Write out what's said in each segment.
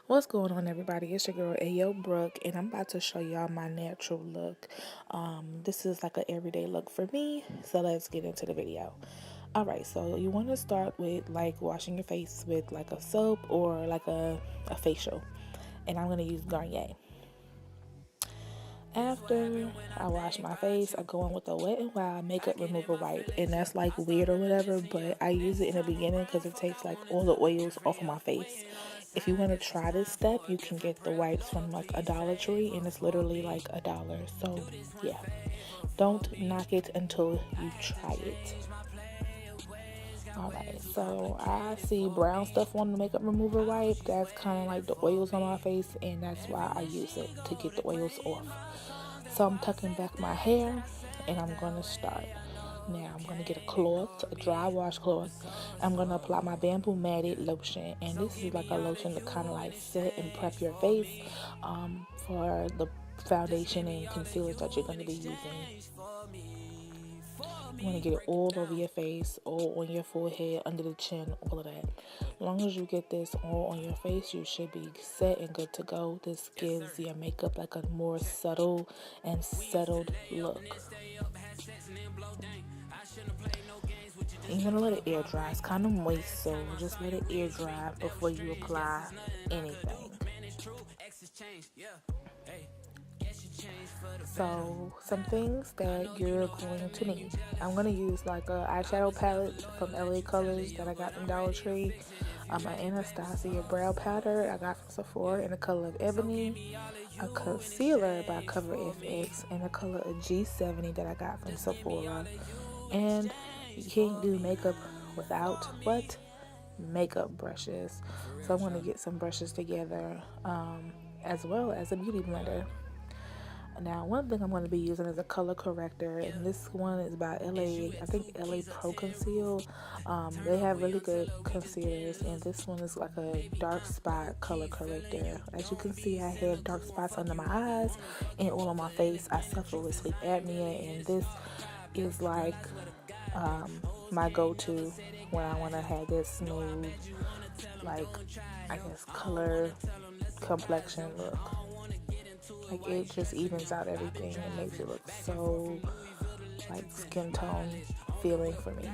What's going on, everybody? It's your girl Ayo Brook, and I'm about to show y'all my natural look. This is like an everyday look for me, so let's get into the video. Alright, so you want to start with like washing your face with like a soap or like a facial, and I'm going to use Garnier. After I wash my face, I go in with a Wet n Wild makeup remover wipe, and that's like weird or whatever, but I use it in the beginning because it takes like all the oils off of my face. If you want to try this step, you can get the wipes from like a Dollar Tree, and it's literally like $1. So yeah, don't knock it until you try it. Alright, so I see brown stuff on the makeup remover wipe. That's kind of like the oils on my face, and that's why I use it to get the oils off. So I'm tucking back my hair, and I'm going to start. Now I'm going to get a cloth, a dry washcloth. I'm going to apply my bamboo matted lotion, and this is like a lotion to kind of like set and prep your face for the foundation and concealers that you're going to be using. You want to get it all over your face, all on your forehead, under the chin, all of that. As long as you get this all on your face, you should be set and good to go. This gives your makeup like a more subtle and settled look. You're going to let it air dry. It's kind of moist, so just let it air dry before you apply anything. So some things that you're going to need. I'm going to use like a eyeshadow palette from LA Colors that I got from Dollar Tree. An Anastasia brow powder I got from Sephora in the color of Ebony. A concealer by Cover FX in the color of G70 that I got from Sephora. And you can't do makeup without what? Makeup brushes. So I'm going to get some brushes together as well as a beauty blender. Now, one thing I'm going to be using is a color corrector, and this one is by I think LA Pro Conceal. They have really good concealers, and this one is like a dark spot color corrector. As you can see, I have dark spots under my eyes and all on my face. I suffer with sleep apnea, and this is like my go-to when I want to have this smooth, like, I guess, color complexion look. Like, it just evens out everything and makes it look so like skin tone feeling for me.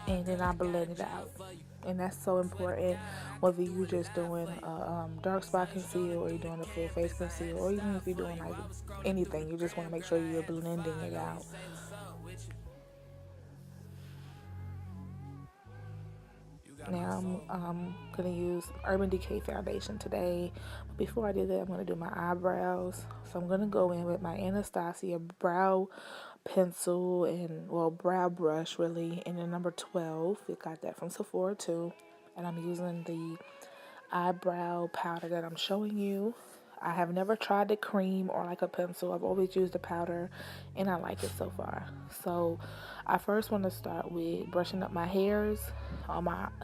And then I blend it out, and that's so important, whether you're just doing a dark spot conceal or you're doing a full face conceal, or even if you're doing like anything, you just want to make sure you're blending it out. Now I'm going to use Urban Decay foundation today. But before I do that, I'm going to do my eyebrows. So I'm going to go in with my Anastasia brow pencil and, well, brow brush really, in the number 12. We got that from Sephora too. And I'm using the eyebrow powder that I'm showing you. I have never tried the cream or like a pencil. I've always used the powder, and I like it so far. So I first want to start with brushing up my hairs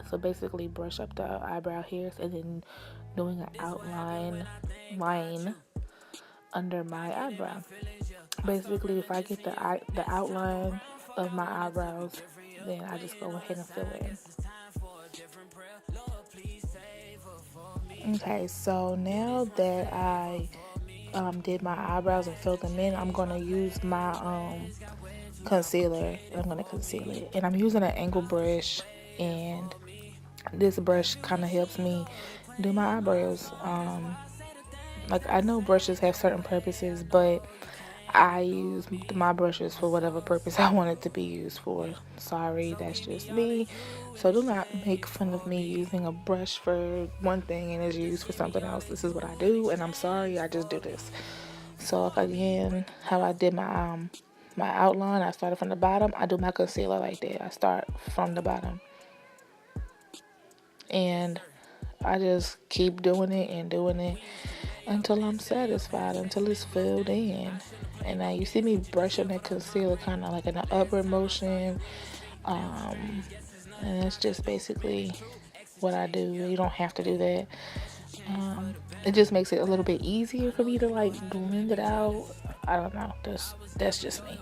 so basically brush up the eyebrow hairs, and then doing an outline line under my eyebrow. Basically, if I get the outline of my eyebrows, then I just go ahead and fill it in. Okay, so now that I did my eyebrows and filled them in, I'm going to use my concealer. I'm going to conceal it. And I'm using an angle brush, and this brush kind of helps me do my eyebrows. Like, I know brushes have certain purposes, but I use my brushes for whatever purpose I want it to be used for. Sorry, that's just me. So do not make fun of me using a brush for one thing and it's used for something else. This is what I do, and I'm sorry, I just do this. So again, how I did my my outline, I started from the bottom. I do my concealer like that. I start from the bottom, and I just keep doing it and doing it until I'm satisfied, until it's filled in. And now you see me brushing that concealer kind of like in an upward motion, and that's just basically what I do. You don't have to do that. It just makes it a little bit easier for me to like blend it out. I don't know, that's just me.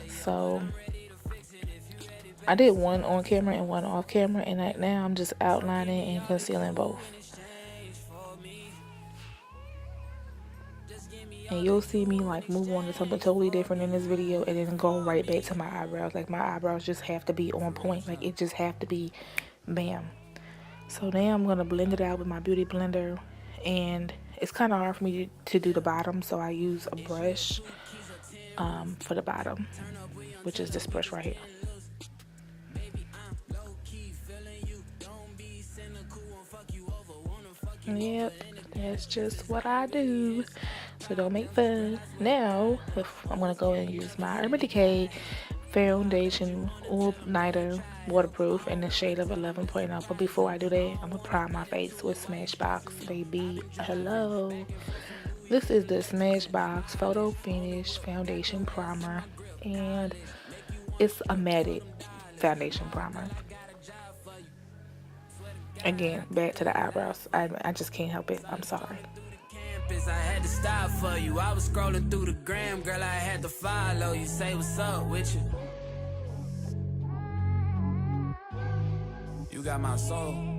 So I did one on camera and one off camera, and now I'm just outlining and concealing both. And you'll see me like move on to something totally different in this video and then go right back to my eyebrows. Like my eyebrows just have to be on point. Like it just have to be bam. So now I'm gonna blend it out with my beauty blender, and it's kind of hard for me to do the bottom, so I use a brush for the bottom, which is this brush right here. Yep, that's just what I do. So don't make fun. Now, I'm gonna go and use my Urban Decay foundation all nighter waterproof in the shade of 11.0. But before I do that, I'm gonna prime my face with Smashbox, baby. Hello. This is the Smashbox Photo Finish Foundation Primer, and it's a matte foundation primer. Again, back to the eyebrows. I just can't help it. I'm sorry. I had to stop for you. I was scrolling through the gram, girl. I had to follow you. Say what's up with you. You got my soul.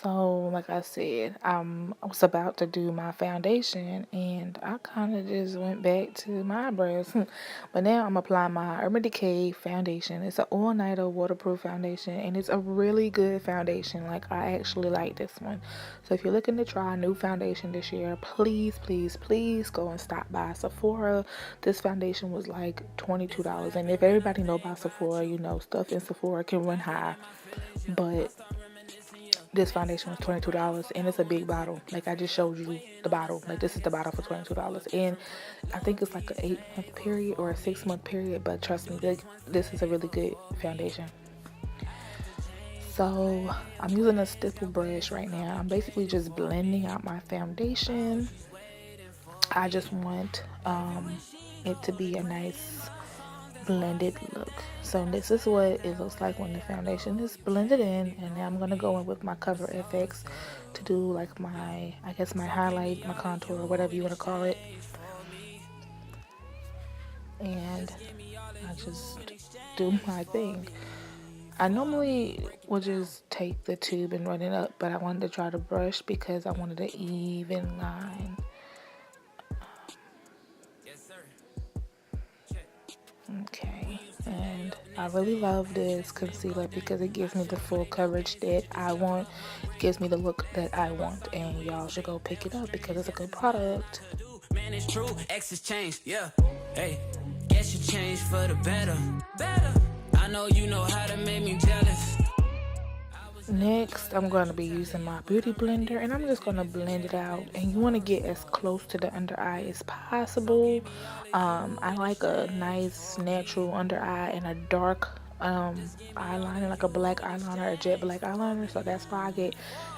So, like I said, I was about to do my foundation, and I kind of just went back to my eyebrows. But now I'm applying my Urban Decay foundation. It's an all-nighter waterproof foundation, and it's a really good foundation. Like, I actually like this one. So if you're looking to try a new foundation this year, please, please, please go and stop by Sephora. This foundation was like $22. And if everybody know about Sephora, you know, stuff in Sephora can run high. But this foundation was $22, and it's a big bottle. Like I just showed you the bottle. Like this is the bottle for $22, and I think it's like an 8-month period or a 6-month period. But trust me, this is a really good foundation. So I'm using a stipple brush right now. I'm basically just blending out my foundation. I just want it to be a nice blended look. So this is what it looks like when the foundation is blended in, and now I'm gonna go in with my Cover FX to do like my, I guess, my highlight, my contour, or whatever you want to call it. And I just do my thing. I normally would just take the tube and run it up, but I wanted to try the brush because I wanted an even line. Okay, and I really love this concealer because it gives me the full coverage that I want. It gives me the look that I want, and y'all should go pick it up because it's a good product. Man, it's true. X's changed, yeah. Hey, guess you changed for the better. I know you know how to make me jealous. Next, I'm going to be using my beauty blender, and I'm just going to blend it out. And you want to get as close to the under eye as possible. I like a nice natural under eye and a dark eyeliner, like a black eyeliner, a jet black eyeliner. So that's why I get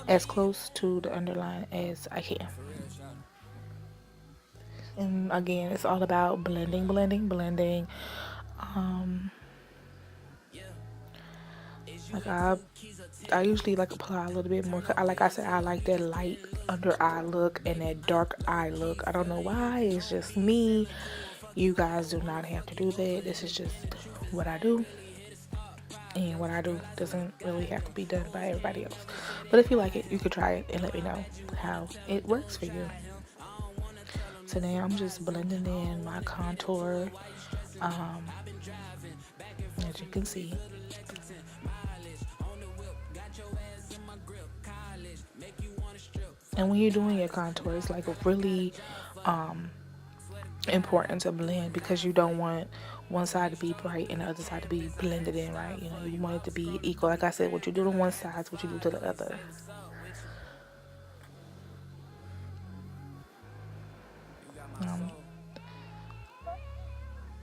as close to the underline as I can. And again, it's all about blending, blending, blending. Like I usually like apply a little bit more. Like I said, I like that light under eye look and that dark eye look. I don't know why. It's just me. You guys do not have to do that. This is just what I do. And what I do doesn't really have to be done by everybody else. But if you like it, you could try it and let me know how it works for you. So now I'm just blending in my contour. As you can see. And when you're doing your contour, it's like really important to blend because you don't want one side to be bright and the other side to be blended in, right? You know, you want it to be equal. Like I said, what you do to one side is what you do to the other.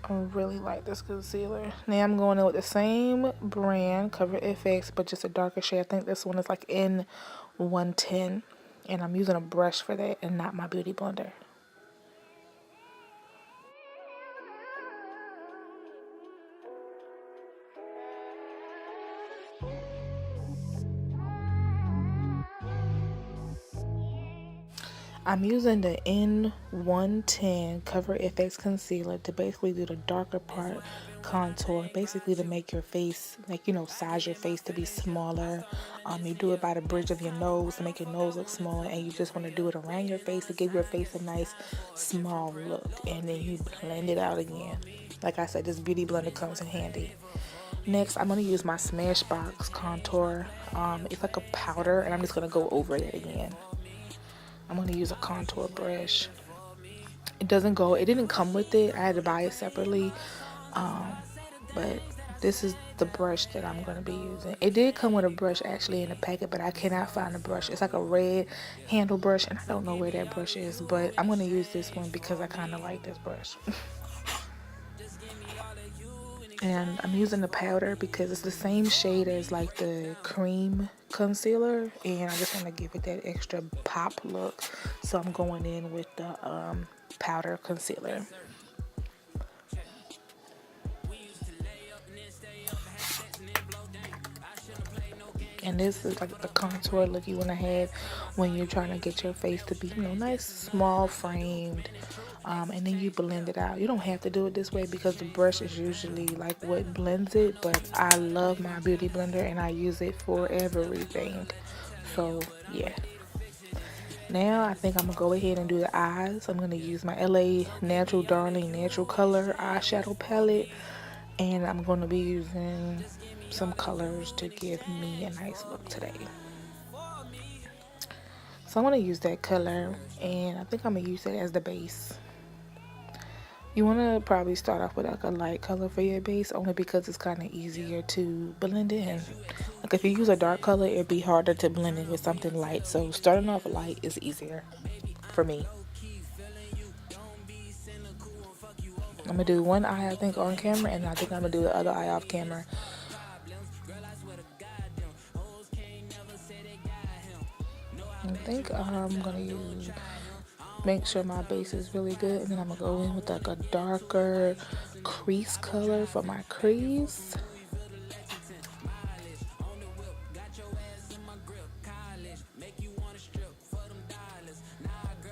I really like this concealer. Now I'm going in with the same brand, Cover FX, but just a darker shade. I think this one is like in 110. And I'm using a brush for that and not my beauty blender. I'm using the N110 Cover FX Concealer to basically do the darker part contour, basically to make your face, like, you know, size your face to be smaller. You do it by the bridge of your nose to make your nose look smaller, and you just want to do it around your face to give your face a nice small look, and then you blend it out again. Like I said, this beauty blender comes in handy. Next, I'm going to use my Smashbox contour. It's like a powder, and I'm just going to go over it again. I'm going to use a contour brush. It didn't come with it. I had to buy it separately. But this is the brush that I'm going to be using. It did come with a brush actually in the packet, but I cannot find a brush. It's like a red handle brush, and I don't know where that brush is, but I'm going to use this one because I kind of like this brush. And I'm using the powder because it's the same shade as like the cream concealer, and I just want to give it that extra pop look. So I'm going in with the powder concealer. And this is like the contour look you want to have when you're trying to get your face to be, you know, nice, small framed. And then you blend it out. You don't have to do it this way because the brush is usually like what blends it, but I love my beauty blender and I use it for everything. So yeah. Now I think I'm gonna go ahead and do the eyes. I'm gonna use my LA Natural Darling Natural Color eyeshadow palette, and I'm gonna be using some colors to give me a nice look today. So I'm gonna use that color, and I think I'm gonna use it as the base. You want to probably start off with like a light color for your base, only because it's kind of easier to blend in. Like if you use a dark color, it'd be harder to blend it with something light. So starting off light is easier for me. I'm gonna do one eye, I think, on camera, and I think I'm gonna do the other eye off camera. I think I'm gonna make sure my base is really good, and then I'm gonna go in with like a darker crease color for my crease.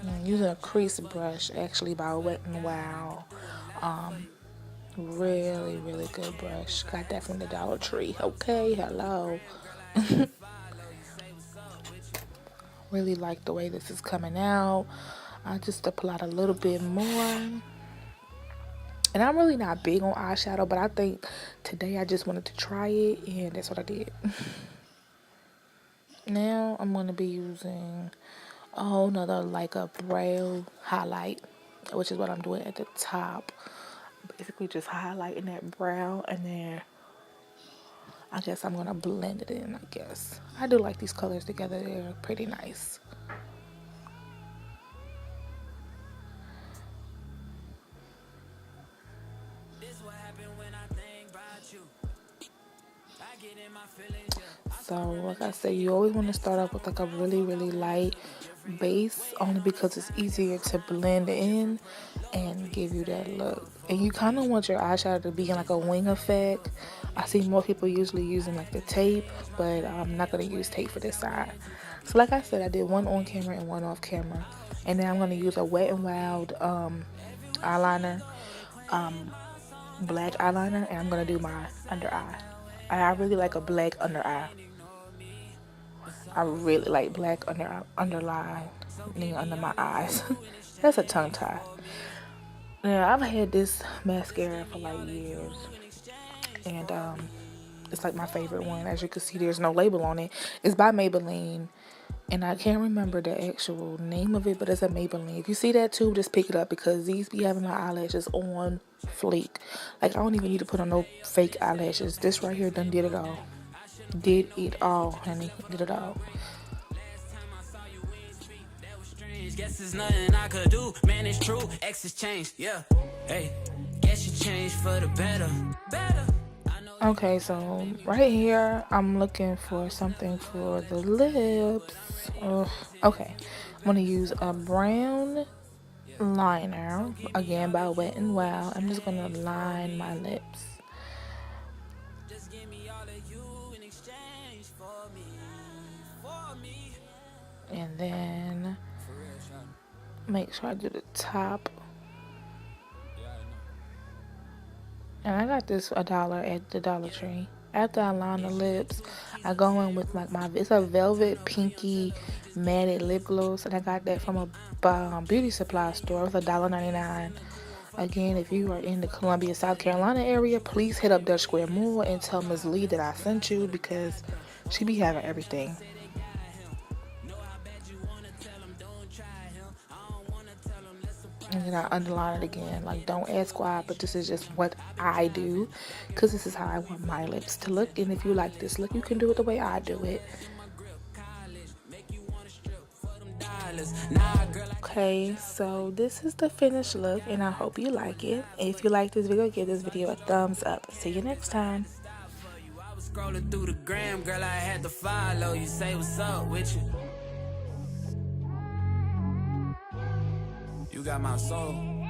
I'm using a crease brush actually by Wet n Wild. Really good brush. Got that from the Dollar Tree. Okay, hello. Really like the way this is coming out. I just applied a little bit more. And I'm really not big on eyeshadow, but I think today I just wanted to try it, and that's what I did. Now I'm going to be using a whole nother like a brow highlight, which is what I'm doing at the top. Basically just highlighting that brow, and then I guess I'm going to blend it in, I guess. I do like these colors together. They're pretty nice. So like I said, you always want to start off with like a really light base, only because it's easier to blend in and give you that look. And you kind of want your eyeshadow to be in like a wing effect. I see more people usually using like the tape, but I'm not going to use tape for this side. So like I said, I did one on camera and one off camera, and then I'm going to use a Wet n Wild eyeliner, black eyeliner, and I'm going to do my under eye. I really like a black under eye. I really like black underline under my eyes. That's a tongue tie. Now, I've had this mascara for like years, and it's like my favorite one. As you can see, there's no label on it. It's by Maybelline, and I can't remember the actual name of it, but it's a Maybelline. If you see that tube, just pick it up, because these be having my eyelashes on fleek. Like, I don't even need to put on no fake eyelashes. This right here done did it all. Did it all, honey. Did it all. Guess there's nothing I could do. Man, it's true. X has changed. Yeah. Hey. Guess you changed for the better. Okay, so right here I'm looking for something for the lips. Okay. I'm gonna use a brown liner, again by Wet n Wild. I'm just gonna line my lips. And then Make sure I do the top. And I got this $1 at the Dollar Tree. After I line the lips, I go in with like it's a velvet pinky matted lip gloss, and I got that from a beauty supply store. It was $1.99. Again, if you are in the Columbia, South Carolina area, please hit up Dutch Square Mall and tell Ms. Lee that I sent you, because she be having everything. And then I underline it again. Like, don't ask why, but this is just what I do, because this is how I want my lips to look. And if you like this look, you can do it the way I do it. Okay, so this is the finished look, and I hope you like it. If you like this video, give this video a thumbs up. See you next time. I was scrolling through the gram, girl, I had to follow you. Say what's up with you. You got my soul.